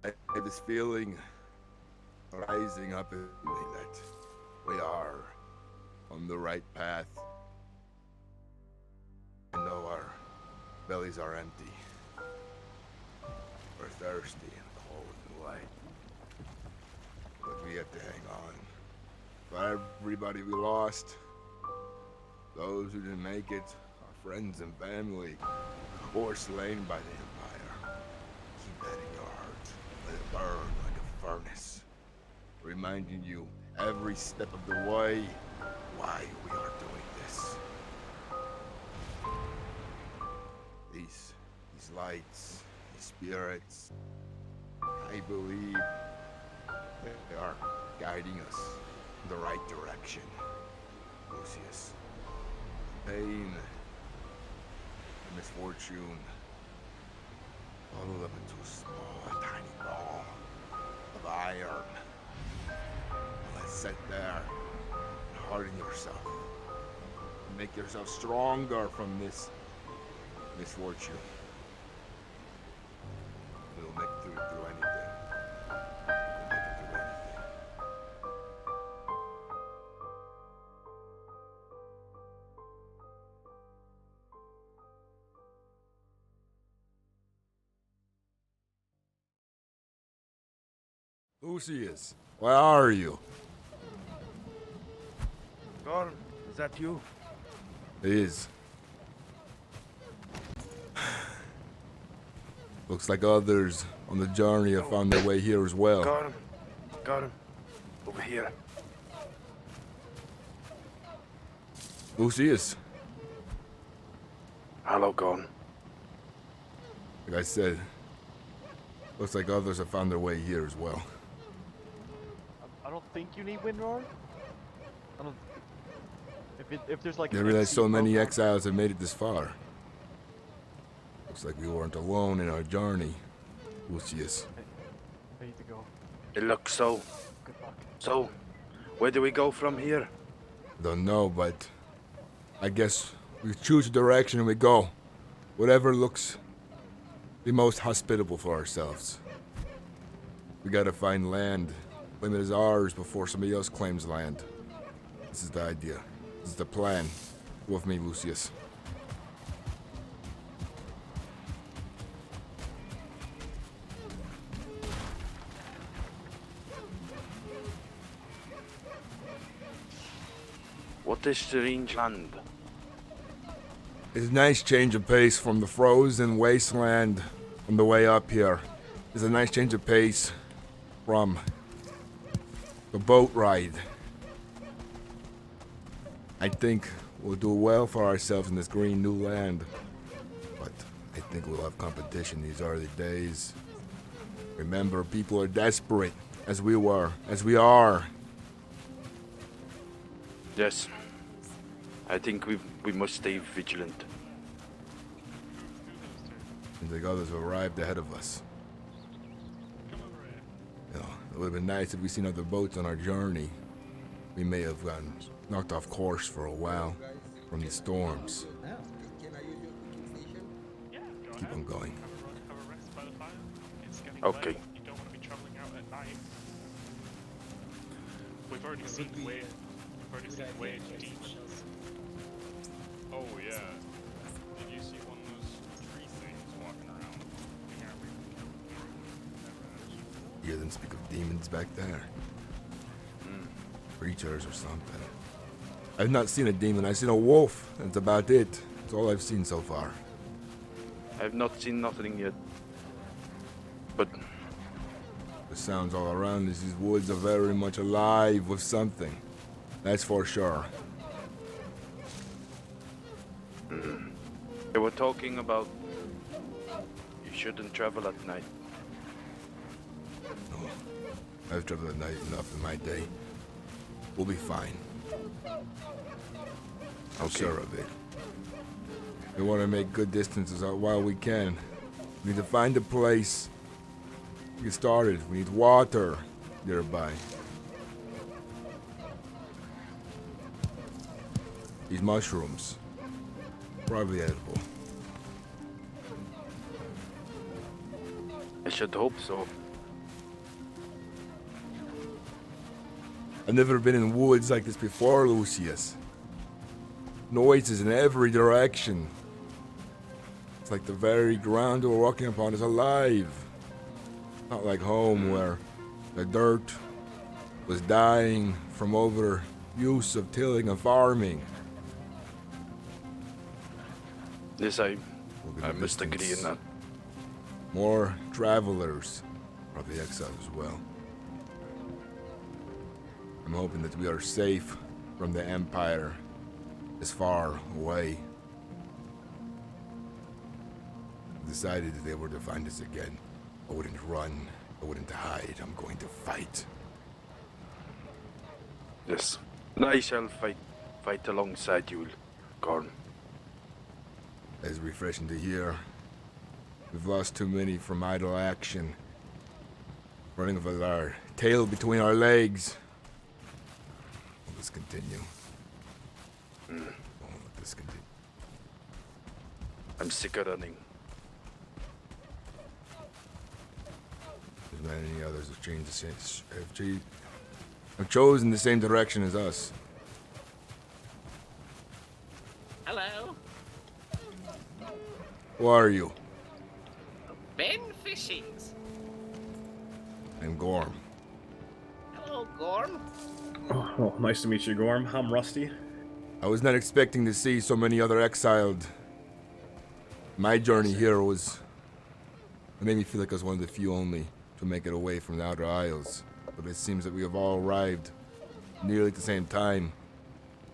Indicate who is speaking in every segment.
Speaker 1: I have this feeling rising up in me that we are on the right path. I know our bellies are empty. We're thirsty and cold and white. But we have to hang on. For everybody we lost, those who didn't make it, our friends and family, or slain by the Empire. Keep that in your heart. Let it burn like a furnace. Reminding you every step of the way why we are doing this. These lights, these spirits, I believe they are guiding us in the right direction. Lucius, pain, misfortune, all of them into a small, tiny ball of iron. Let's sit there and harden yourself. Make yourself stronger from this misfortune. We'll make it through anything. We'll make it through anything. Lucius, where are you?
Speaker 2: Gorm, is that you?
Speaker 1: It is. Looks like others on the journey have found their way here as well.
Speaker 2: Gorm, over here.
Speaker 1: Lucius,
Speaker 2: Hello, Gorm.
Speaker 1: like I said, looks like others have found their way here as well.
Speaker 3: I don't think you need Windroar. I don't. If there's like.
Speaker 1: Didn't realize so many exiles have made it this far. Looks like we weren't alone in our journey, Lucius.
Speaker 3: I need to go.
Speaker 2: It looks so.
Speaker 3: Good luck.
Speaker 2: So, where do we go from here?
Speaker 1: Don't know, but I guess we choose a direction and we go. Whatever looks the most hospitable for ourselves. We gotta find land, claim it as ours before somebody else claims land. This is the idea. This is the plan. Go with me, Lucius.
Speaker 2: What is strange land?
Speaker 1: It's a nice change of pace from the frozen wasteland on the way up here. It's a nice change of pace from the boat ride. I think we'll do well for ourselves in this green new land. But I think we'll have competition these early days. Remember, people are desperate, as we were, as we are.
Speaker 2: Yes. I think we must stay vigilant.
Speaker 1: Seems like others have arrived ahead of us. You know, it would have been nice if we seen other boats on our journey. We may have gotten knocked off course for a while from the storms. Keep on going.
Speaker 2: Okay.
Speaker 4: You don't want to be traveling out at night. We've already seen Wade deep. Oh yeah. Did you see one of those tree things walking around?
Speaker 1: Hear them speak of demons back there. Creatures or something. I've not seen a demon. I've seen a wolf. That's about it. That's all I've seen so far.
Speaker 2: I have not seen nothing yet. But
Speaker 1: The sounds all around us. These woods are very much alive with something. That's for sure.
Speaker 2: they were talking about you shouldn't travel at night.
Speaker 1: No. I've traveled at night enough in my day. We'll be fine. I'm
Speaker 2: Okay.
Speaker 1: sure of it. We want to make good distances out while we can. We need to find a place to get started. We need water nearby. These mushrooms, probably edible.
Speaker 2: I should hope so.
Speaker 1: I've never been in woods like this before, Lucius. Noises in every direction. It's like the very ground we're walking upon is alive. Not like home where the dirt was dying from overuse of tilling and farming.
Speaker 2: Yes,
Speaker 1: Look at
Speaker 2: I
Speaker 1: the
Speaker 2: must agree in
Speaker 1: distance.
Speaker 2: that.
Speaker 1: More travelers, probably exiles as well. I'm hoping that we are safe from the Empire, as far away. I decided if they were to find us again, I wouldn't run, I wouldn't hide, I'm going to fight.
Speaker 2: Yes. And I shall fight alongside you, Gorm.
Speaker 1: It's refreshing to hear. We've lost too many from idle action. Running with our tail between our legs. Let's continue. Let this continue.
Speaker 2: I'm sick of running.
Speaker 1: There's many others have chosen the same direction as us.
Speaker 5: Hello,
Speaker 1: Who are you?
Speaker 5: Ben Fishings.
Speaker 1: I'm Gorm.
Speaker 5: Hello, Gorm.
Speaker 6: Oh, well, nice to meet you, Gorm. I'm Rusty.
Speaker 1: I was not expecting to see so many other exiled. My journey here was... It made me feel like I was one of the few only to make it away from the Outer Isles. But it seems that we have all arrived nearly at the same time,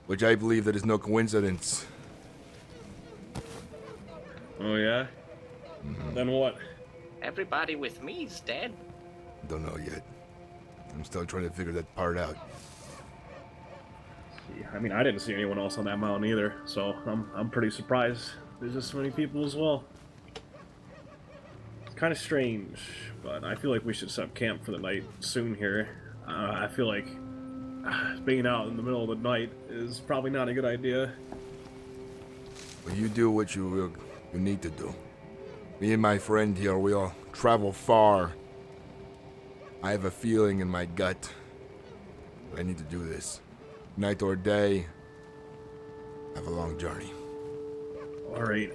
Speaker 1: which I believe that is no coincidence.
Speaker 6: Oh, yeah? Then what?
Speaker 5: Everybody with me's dead.
Speaker 1: Don't know yet. I'm still trying to figure that part out.
Speaker 6: See, I mean, I didn't see anyone else on that mountain either, so I'm pretty surprised there's just so many people as well. It's kind of strange, but I feel like we should set up camp for the night soon here. I feel like being out in the middle of the night is probably not a good idea.
Speaker 1: Well, you do what you need to do. Me and my friend here, we all travel far. I have a feeling in my gut that I need to do this. Night or day, I have a long journey.
Speaker 6: Alright,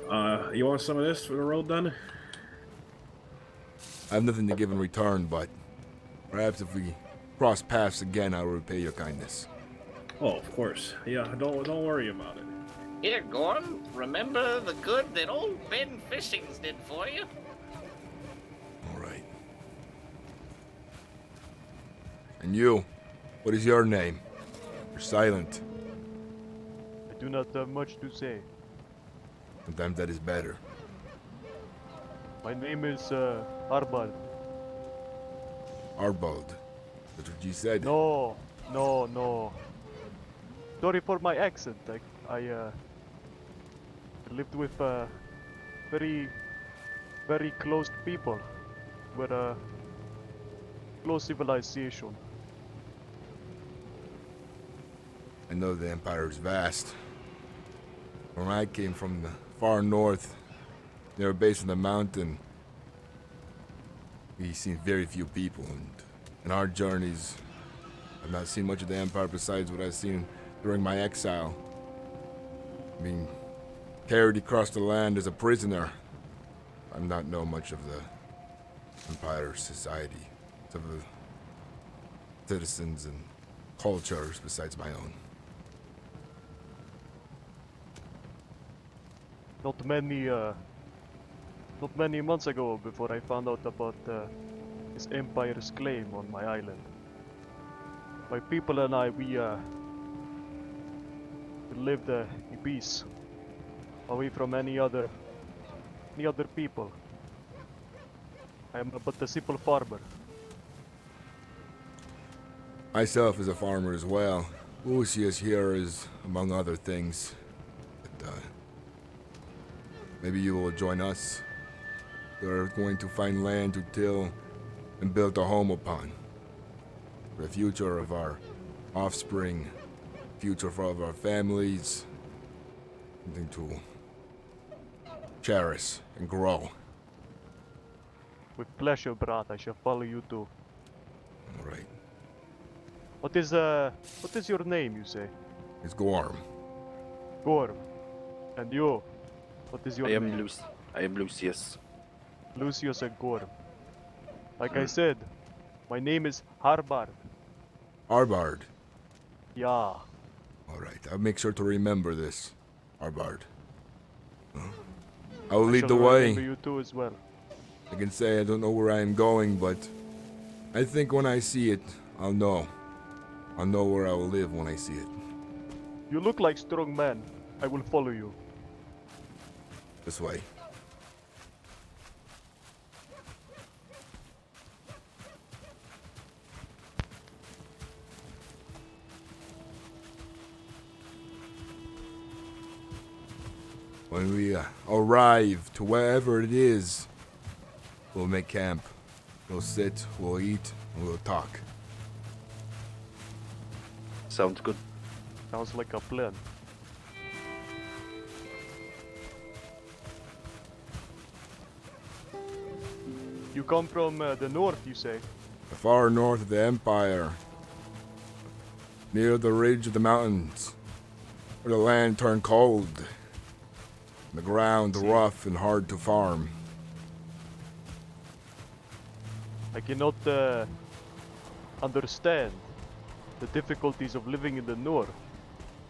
Speaker 6: you want some of this for the road then?
Speaker 1: I have nothing to give in return, but perhaps if we cross paths again, I will repay your kindness.
Speaker 6: Oh, of course. Yeah, don't worry about it.
Speaker 5: Here, Gorm. Remember the good that old Ben Fishings did for you?
Speaker 1: All right. And you, what is your name? You're silent.
Speaker 3: I do not have much to say.
Speaker 1: Sometimes that is better.
Speaker 3: My name is Arbal.
Speaker 1: Arbald. That's what you said.
Speaker 3: No. Sorry for my accent. I lived with very close people. We're a close civilization.
Speaker 1: I know the Empire is vast. When I came from the far north, they were based on the mountain. We seen very few people, and in our journeys, I've not seen much of the Empire besides what I've seen during my exile. Being carried across the land as a prisoner, I do not know much of the Empire's society, of the citizens and cultures besides my own.
Speaker 3: Not many months ago, before I found out about this Empire's claim on my island, my people and I, we lived in peace, away from any other people. I am but a simple farmer.
Speaker 1: Myself is a farmer as well. Lucius here is, among other things. But, maybe you will join us. We're going to find land to till and build a home upon. For the future of our offspring, future for all of our families. Something to cherish and grow.
Speaker 3: With pleasure, brat. I shall follow you too.
Speaker 1: All right.
Speaker 3: What is your name, you say?
Speaker 1: It's Gorm.
Speaker 3: Gorm. And you? What is your
Speaker 2: I am
Speaker 3: name?
Speaker 2: I am Lucius.
Speaker 3: Lucius and Gorm. Like I said, my name is Harbard.
Speaker 1: Arbard.
Speaker 3: Yeah.
Speaker 1: Alright, I'll make sure to remember this. Arbard. I will lead
Speaker 3: shall
Speaker 1: the
Speaker 3: remember
Speaker 1: way.
Speaker 3: you too as well.
Speaker 1: I can say I don't know where I am going, but I think when I see it, I'll know. I'll know where I will live when I see it.
Speaker 3: You look like strong man. I will follow you.
Speaker 1: This way. When we arrive to wherever it is, we'll make camp. We'll sit, we'll eat, and we'll talk.
Speaker 2: Sounds good.
Speaker 3: Sounds like a plan. You come from the north, you say?
Speaker 1: The far north of the Empire, near the ridge of the mountains, where the land turned cold, and the ground rough and hard to farm.
Speaker 3: I cannot understand the difficulties of living in the north,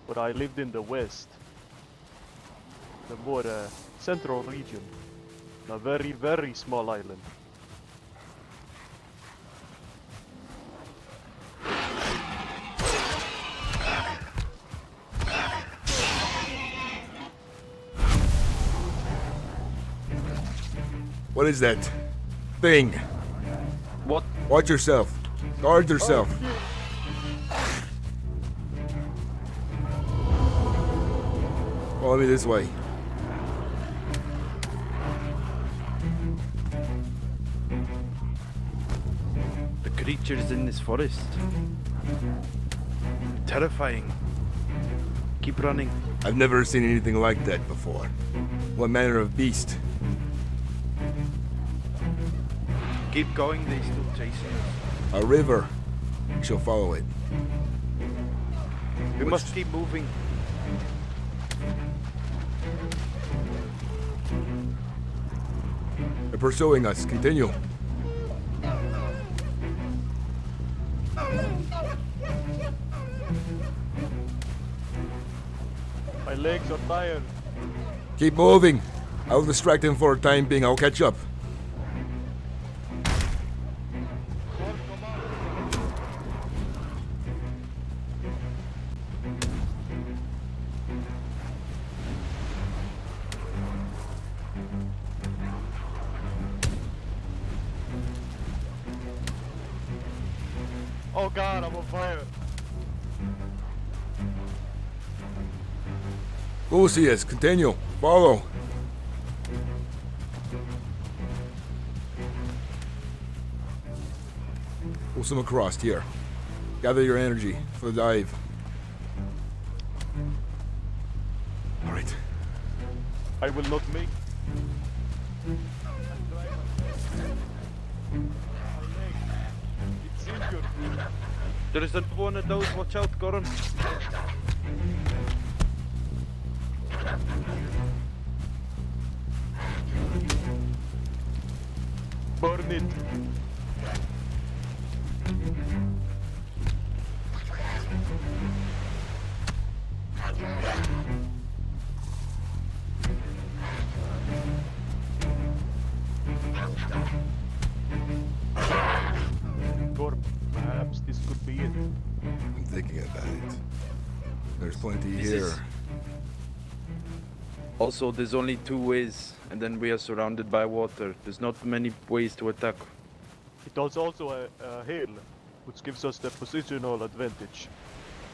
Speaker 3: but I lived in the west, the more central region, a very, very small island.
Speaker 1: What is that thing?
Speaker 2: What?
Speaker 1: Watch yourself. Guard yourself. Follow me this way.
Speaker 2: The creatures in this forest. Terrifying. Keep running.
Speaker 1: I've never seen anything like that before. What manner of beast?
Speaker 2: Keep going, they still chasing us.
Speaker 1: A river. We shall follow it.
Speaker 2: We must keep moving.
Speaker 1: They're pursuing us. Continue.
Speaker 3: My legs are tired.
Speaker 1: Keep moving. I'll distract him for a time being. I'll catch up.
Speaker 3: Oh god, I'm on fire.
Speaker 1: Lucius, continue. Follow. Pull some across here. Gather your energy for the dive. Alright.
Speaker 3: I will not make. It's injured.
Speaker 2: There is another one of those, watch out, Goran.
Speaker 3: Burn it. Gorm, perhaps this could be it.
Speaker 1: I'm thinking about it. There's plenty
Speaker 2: This
Speaker 1: here.
Speaker 2: is- Also, there's only two ways, and then we are surrounded by water. There's not many ways to attack.
Speaker 3: It is also a hill, which gives us the positional advantage.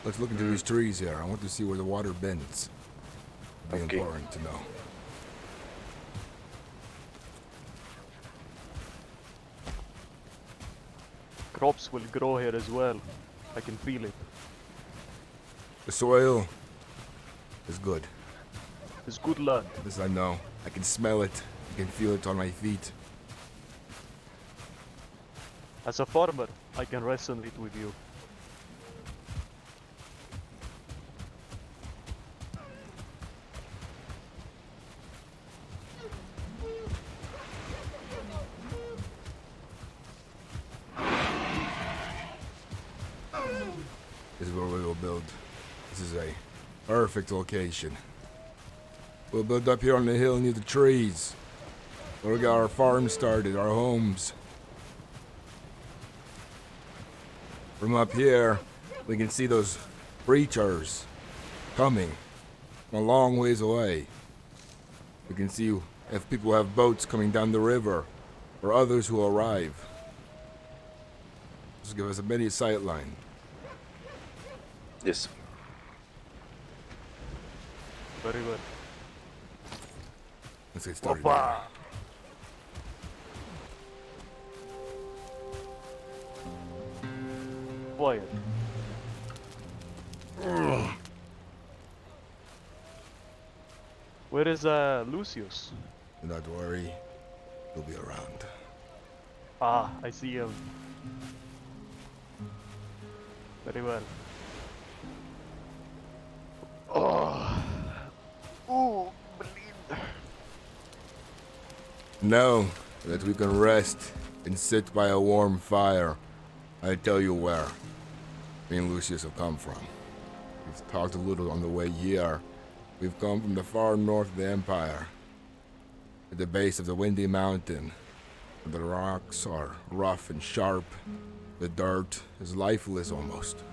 Speaker 1: Let's look into these trees here. I want to see where the water bends. Be
Speaker 2: Okay.
Speaker 1: important to know.
Speaker 3: Crops will grow here as well. I can feel it.
Speaker 1: The soil is good.
Speaker 3: It's good land.
Speaker 1: This I know. I can smell it. I can feel it on my feet.
Speaker 3: As a farmer, I can resonate with you.
Speaker 1: build. This is a perfect location. We'll build up here on the hill near the trees. Where we got our farm started, our homes. From up here, we can see those breachers coming from a long ways away. We can see if people have boats coming down the river or others who arrive. Just give us a mini sight line.
Speaker 2: Yes.
Speaker 3: Very well.
Speaker 1: Let's get started.
Speaker 3: Opa! Quiet. Where is Lucius?
Speaker 1: Do not worry, he'll be around.
Speaker 3: Ah, I see him. Very well. Oh. Ooh, bleed.
Speaker 1: Know that we can rest and sit by a warm fire. I tell you where me and Lucius have come from. We've talked a little on the way here. We've come from the far north of the Empire, at the base of the Windy Mountain. The rocks are rough and sharp. The dirt is lifeless almost.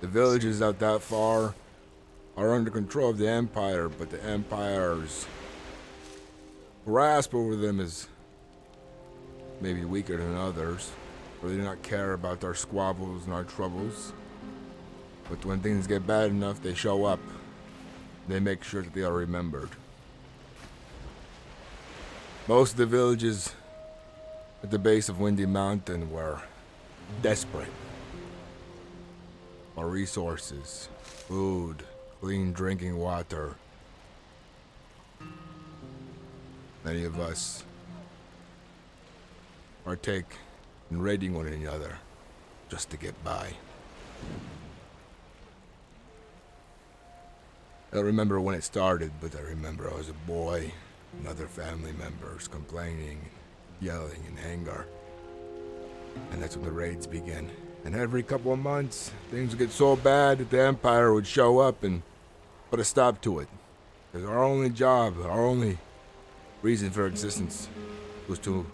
Speaker 1: The villages out that far are under control of the Empire, but the Empire's grasp over them is maybe weaker than others, or they do not care about our squabbles and our troubles. But when things get bad enough, they show up. They make sure that they are remembered. Most of the villages at the base of Windy Mountain were desperate for resources, food, clean drinking water. Many of us partake in raiding one another just to get by. I don't remember when it started, but I remember I was a boy and other family members complaining, yelling in anger. And that's when the raids began. And every couple of months, things would get so bad that the Empire would show up and put a stop to it. Because our only job, our only reason for existence was to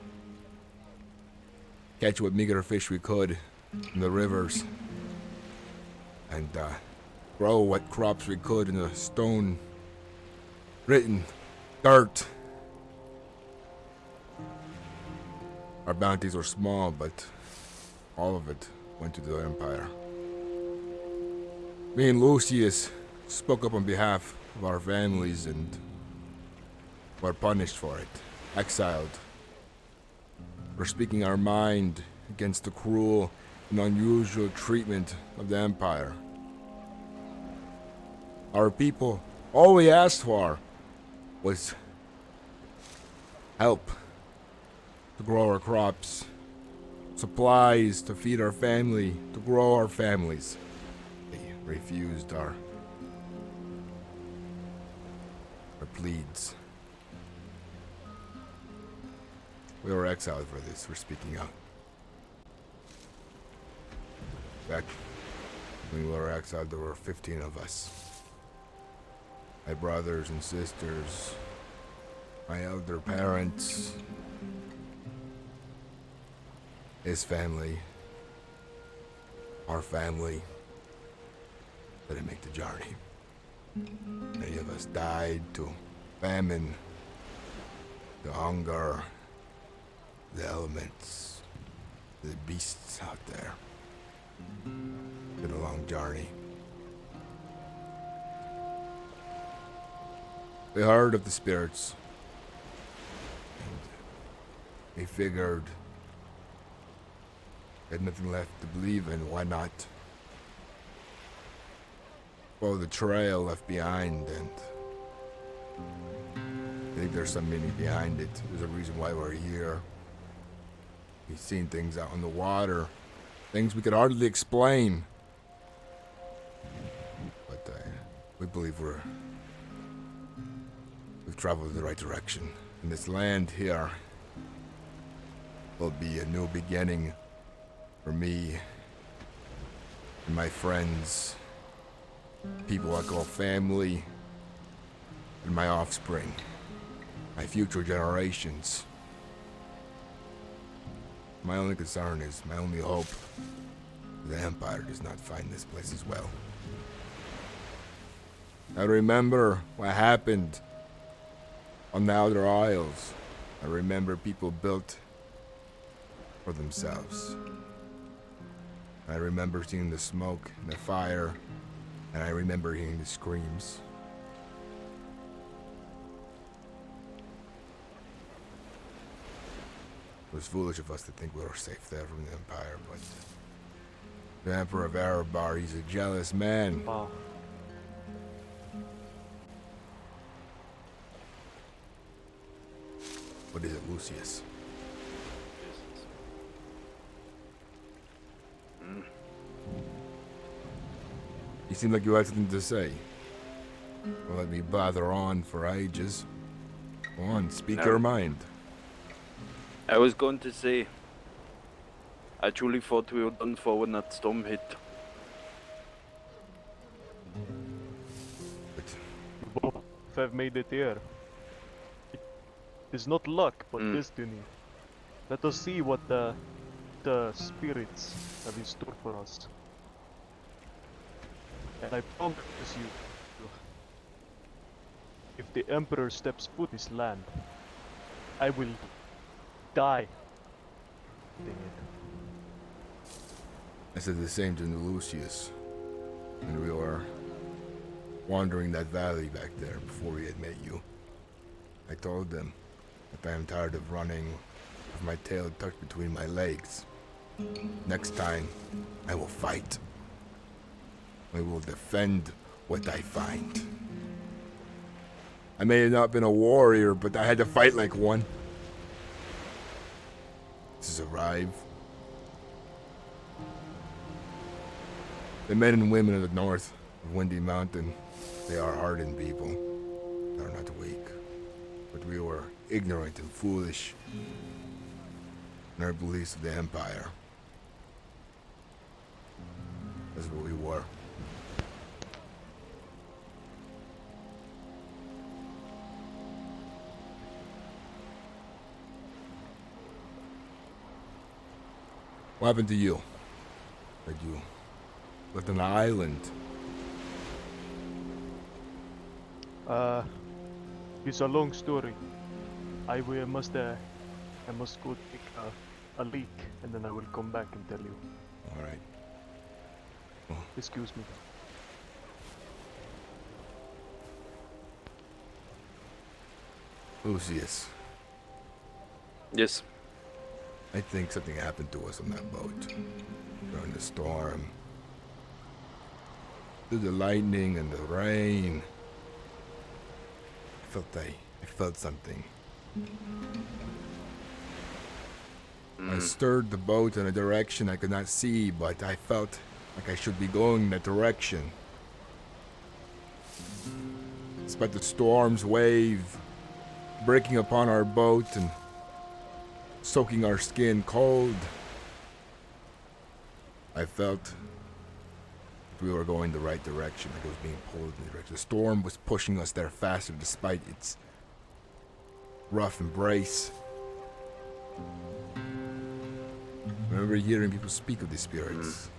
Speaker 1: catch what meager fish we could in the rivers and grow what crops we could in the stone-written dirt. Our bounties were small, but all of it went to the Empire. Me and Lucius spoke up on behalf of our families and were punished for it, exiled, for speaking our mind against the cruel and unusual treatment of the Empire. Our people, all we asked for was help to grow our crops, supplies to feed our family, to grow our families. They refused our pleads. We were exiled for this, for speaking out. Back when we were exiled, there were 15 of us. My brothers and sisters, my elder parents, his family, our family, didn't make the journey. Many of us died to famine, to hunger, the elements, the beasts out there. Been a long journey. We heard of the spirits, and we figured we had nothing left to believe in. Why not follow the trail left behind? And I think there's some meaning behind it. There's a reason why we're here. We've seen things out on the water, things we could hardly explain. But we believe we've traveled in the right direction. And this land here will be a new beginning for me and my friends, people I call family, and my offspring, my future generations. My only concern is, my only hope, the Empire does not find this place as well. I remember what happened on the Outer Isles. I remember people built for themselves. I remember seeing the smoke and the fire, and I remember hearing the screams. It was foolish of us to think we were safe there from the Empire, but the Emperor of Erebar, he's a jealous man.
Speaker 3: Wow.
Speaker 1: What is it, Lucius? You seem like you had something to say. Don't let me blather on for ages. Go on, speak your mind.
Speaker 2: I was going to say, I truly thought we were done for when that storm hit.
Speaker 1: But
Speaker 3: Both have made it here. It is not luck, but
Speaker 2: Mm.
Speaker 3: destiny. Let us see what the spirits have in store for us. And I promise you, if the Emperor steps foot in this land, I will die. Dang it.
Speaker 1: I said the same to Lucius when we were wandering that valley back there before we had met you. I told them that I am tired of running with my tail tucked between my legs. Next time, I will fight. I will defend what I find. I may have not been a warrior, but I had to fight like one. This is arrive. The men and women of the north of Windy Mountain, they are hardened people. They are not weak. But we were ignorant and foolish in our beliefs of the Empire. That's what we were. What happened to you? That you lived on an island?
Speaker 3: It's a long story. I must go take a leak, and then I will come back and tell you.
Speaker 1: All right.
Speaker 3: Excuse me.
Speaker 1: Lucius,
Speaker 2: Yes.
Speaker 1: I think something happened to us on that boat during the storm. Through the lightning and the rain. I felt something. I stirred the boat in a direction I could not see, but I felt like I should be going in that direction. Despite the storm's wave breaking upon our boat and soaking our skin cold, I felt that we were going the right direction, like it was being pulled in the direction. The storm was pushing us there faster despite its rough embrace. I remember hearing people speak of the spirits.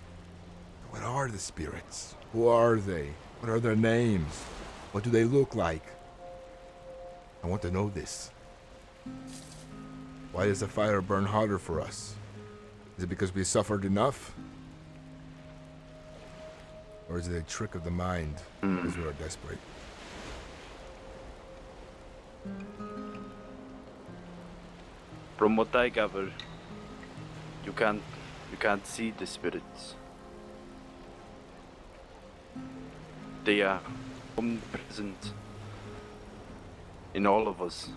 Speaker 1: What are the spirits? Who are they? What are their names? What do they look like? I want to know this. Why does the fire burn hotter for us? Is it because we suffered enough? Or is it a trick of the mind because we are desperate?
Speaker 2: From what I gather, you can't see the spirits. They are omnipresent in all of us.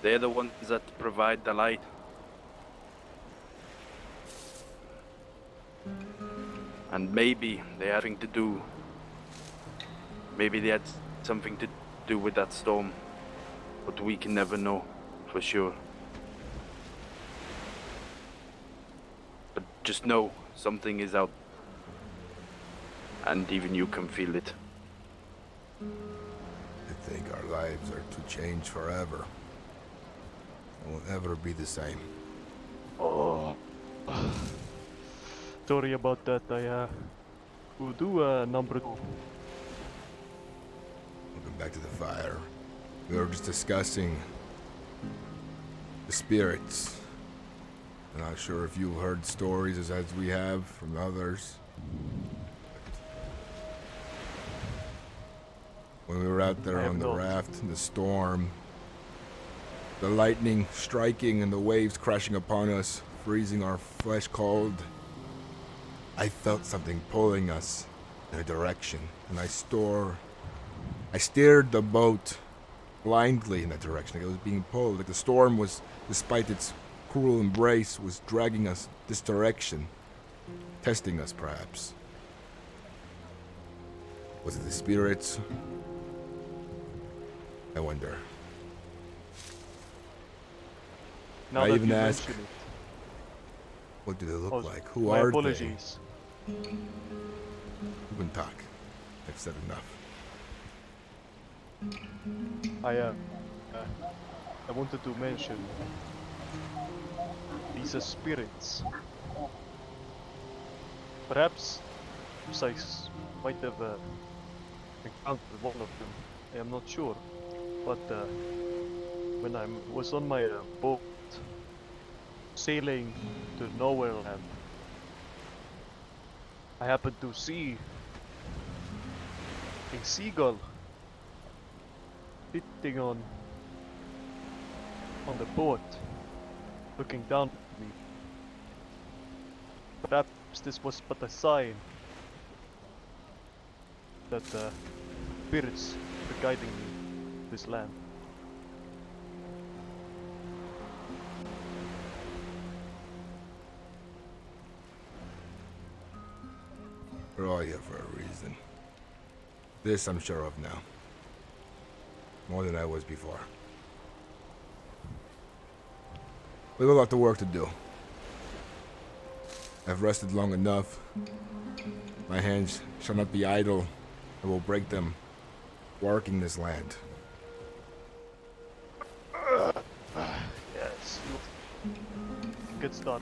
Speaker 2: They're the ones that provide the light. And maybe they had something to do. Maybe they had something to do with that storm. But we can never know for sure. But just know, Something is out. And even you can feel it.
Speaker 1: I think our lives are to change forever. It won't ever be the same.
Speaker 3: Oh. Sorry about that. I will do number 2.
Speaker 1: Welcome back to the fire. We were just discussing the spirits. I'm not sure if you've heard stories as we have from others. When we were out there
Speaker 3: I have
Speaker 1: on the
Speaker 3: not.
Speaker 1: raft in the storm, the lightning striking and the waves crashing upon us, freezing our flesh cold, I felt something pulling us in a direction, and I steered the boat blindly in that direction. Like it was being pulled. Like the storm was, despite its cruel embrace, was dragging us this direction, testing us perhaps. Was it the spirits? I wonder.
Speaker 3: Now
Speaker 1: I
Speaker 3: that
Speaker 1: even
Speaker 3: you
Speaker 1: ask,
Speaker 3: mention it.
Speaker 1: what do they look
Speaker 3: Oh,
Speaker 1: like? Who
Speaker 3: my
Speaker 1: are
Speaker 3: apologies.
Speaker 1: they? You can talk. I've said enough.
Speaker 3: I wanted to mention these are spirits. Perhaps I might have encountered one of them. I am not sure, but when I was on my boat sailing to nowhere land, I happened to see a seagull sitting on the boat, looking down at me. Perhaps this was but a sign that spirits were guiding me to this land.
Speaker 1: We're all here for a reason. This I'm sure of now. More than I was before. We have a lot of work to do. I've rested long enough. My hands shall not be idle. I will break them working this land.
Speaker 3: Yes. Good start.